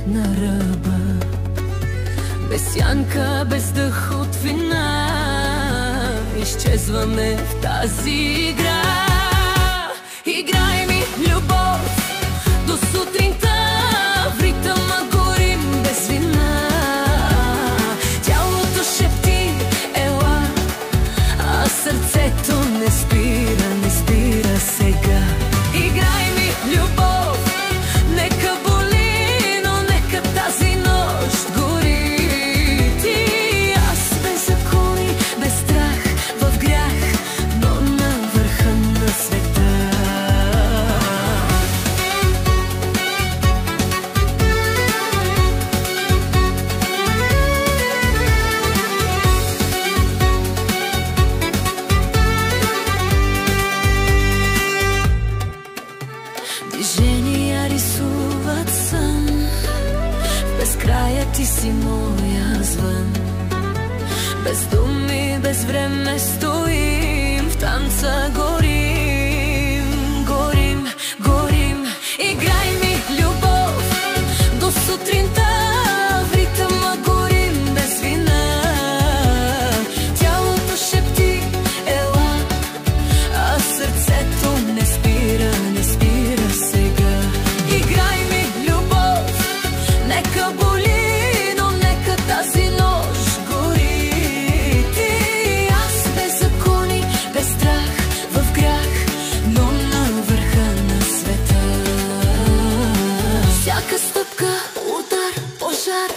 на ръба. Без сянка, без дъх от вина, изчезваме в тази игра. Играй ми любов до сутринта, в ритъма горим без вина. Тялото шепти ела, а сърцето не спира, не спира сега. Играй ми любов, нека боли, но нека тази нощ гори. Ти аз без закони, без страх в грях, но на върха на света. Движения рисуват сън, в безкрая ти си моя звън. Без думи, без време стоим, в танца горим, горим, горим. Играй ми любов до сутринта, в ритъма горим без вина. Тялото шепти ела, а сърцето не спира, не спира сега. Играй ми любов, нека боли, но нека тази нощ гори. Ти аз без закони, без страх в грях, но на върха на света. Всяка стъпка удар, пожар,